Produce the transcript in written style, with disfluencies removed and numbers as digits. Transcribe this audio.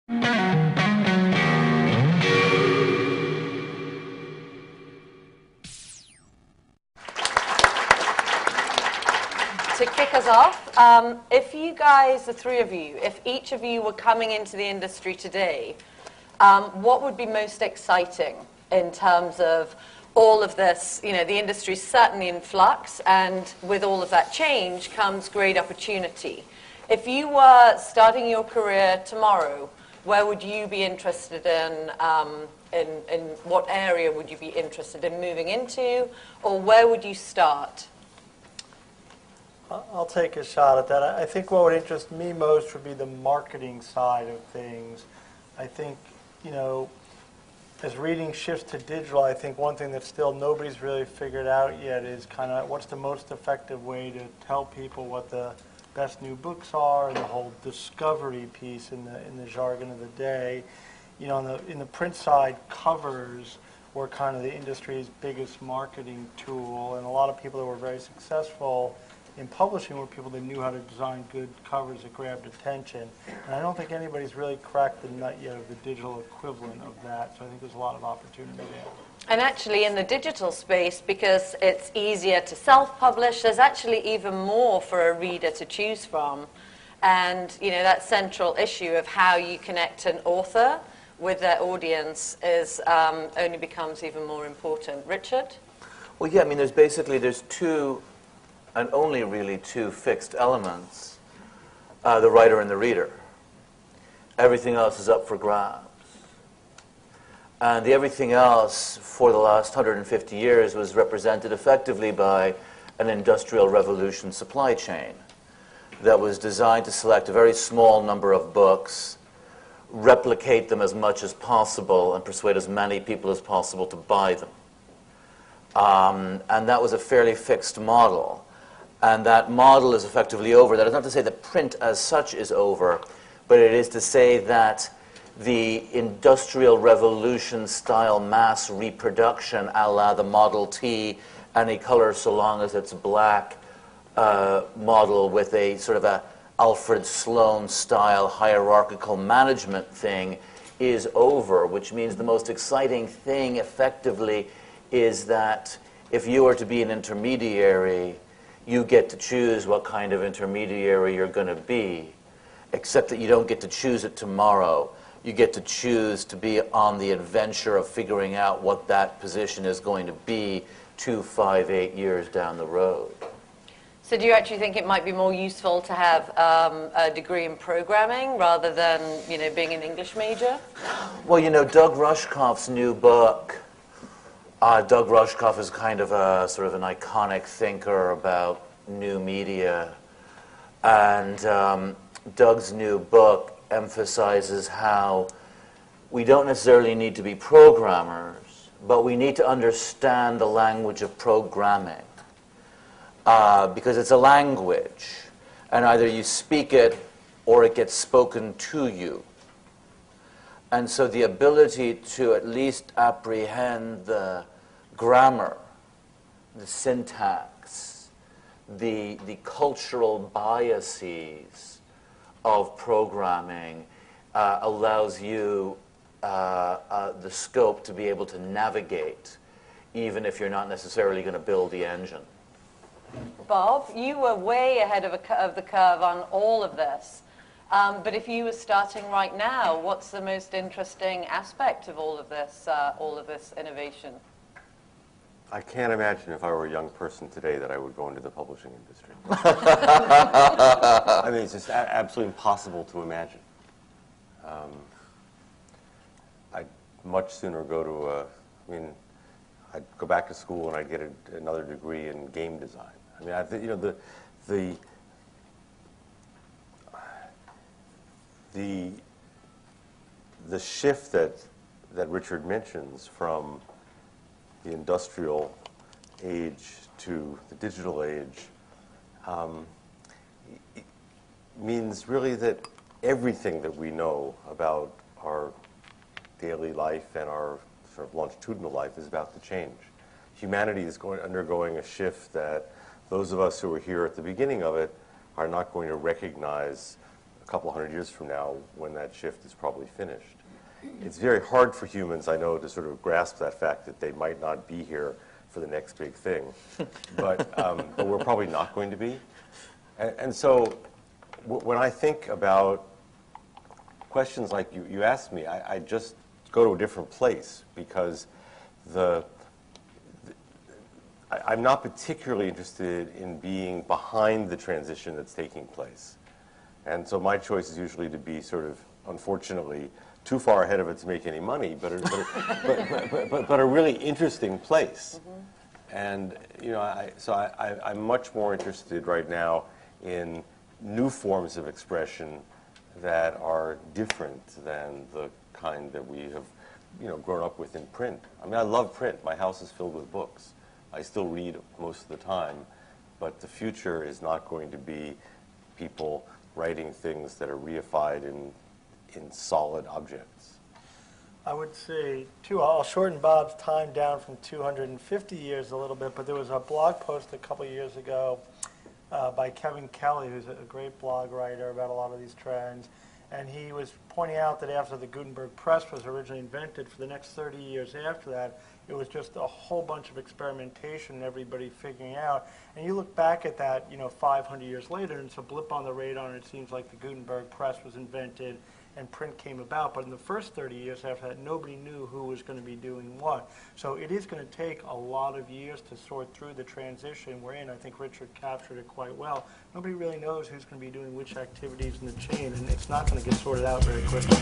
To kick us off, if you guys, the three of you, if each of you were coming into the industry today, what would be most exciting in terms of all of this? You know, the industry's certainly in flux, and with all of that change comes great opportunity. If you were starting your career tomorrow, where would you be interested in what area would you be interested in moving into, or where would you start? I'll take a shot at that. I think what would interest me most would be the marketing side of things. I think, you know, as reading shifts to digital, I think one thing that still nobody's really figured out yet is kind of what's the most effective way to tell people what the best new books are, and the whole discovery piece in the jargon of the day. You know, in the print side, covers were kind of the industry's biggest marketing tool, and a lot of people that were very successful in publishing were people that knew how to design good covers that grabbed attention. And I don't think anybody's really cracked the nut yet of the digital equivalent of that, so I think there's a lot of opportunity there. And actually in the digital space, because it's easier to self-publish, there's actually even more for a reader to choose from. And, you know, that central issue of how you connect an author with their audience is only becomes even more important. Richard? Well, yeah, I mean, there's two, and only really two fixed elements, the writer and the reader. Everything else is up for grabs. And the everything else for the last 150 years was represented effectively by an industrial revolution supply chain that was designed to select a very small number of books, replicate them as much as possible, and persuade as many people as possible to buy them. And that was a fairly fixed model. And that model is effectively over. That is not to say that print as such is over, but it is to say that the industrial revolution style mass reproduction a la the Model T, any color so long as it's black, model with a sort of a Alfred Sloan style hierarchical management thing is over, which means the most exciting thing effectively is that if you are to be an intermediary, you get to choose what kind of intermediary you're going to be, except that you don't get to choose it tomorrow. You get to choose to be on the adventure of figuring out what that position is going to be 2, 5, 8 years down the road. So do you actually think it might be more useful to have a degree in programming rather than, you know, being an English major? Well, you know, Doug Rushkoff's new book, Doug Rushkoff is kind of a sort of an iconic thinker about new media, and Doug's new book emphasizes how we don't necessarily need to be programmers, but we need to understand the language of programming, because it's a language, and either you speak it or it gets spoken to you. And so the ability to at least apprehend the grammar, the syntax, the cultural biases of programming allows you the scope to be able to navigate, even if you're not necessarily going to build the engine. Bob, you were way ahead of the curve on all of this. But if you were starting right now, what's the most interesting aspect of all of this innovation? I can't imagine if I were a young person today that I would go into the publishing industry. I mean, it's just absolutely impossible to imagine. I'd much sooner go to I'd go back to school and I'd get another degree in game design. I mean, I think, you know, the shift that Richard mentions from the industrial age to the digital age means really that everything that we know about our daily life and our sort of longitudinal life is about to change. Humanity is undergoing a shift that those of us who were here at the beginning of it are not going to recognize a couple hundred years from now when that shift is probably finished. It's very hard for humans, I know, to sort of grasp that fact that they might not be here for the next big thing, but we're probably not going to be. And so when I think about questions like you asked me, I just go to a different place because I'm not particularly interested in being behind the transition that's taking place. And so my choice is usually to be sort of, unfortunately, too far ahead of it to make any money, but a really interesting place. Mm-hmm. And you know, I'm much more interested right now in new forms of expression that are different than the kind that we have, you know, grown up with in print. I mean, I love print. My house is filled with books. I still read most of the time, but the future is not going to be people writing things that are reified in solid objects. I would say, too, I'll shorten Bob's time down from 250 years a little bit, but there was a blog post a couple years ago by Kevin Kelly, who's a great blog writer about a lot of these trends, and he was pointing out that after the Gutenberg press was originally invented, for the next 30 years after that, it was just a whole bunch of experimentation and everybody figuring out. And you look back at that, you know, 500 years later, and it's a blip on the radar, and it seems like the Gutenberg press was invented and print came about. But in the first 30 years after that, nobody knew who was going to be doing what. So it is going to take a lot of years to sort through the transition we're in. I think Richard captured it quite well. Nobody really knows who's going to be doing which activities in the chain, and it's not going to get sorted out very quickly.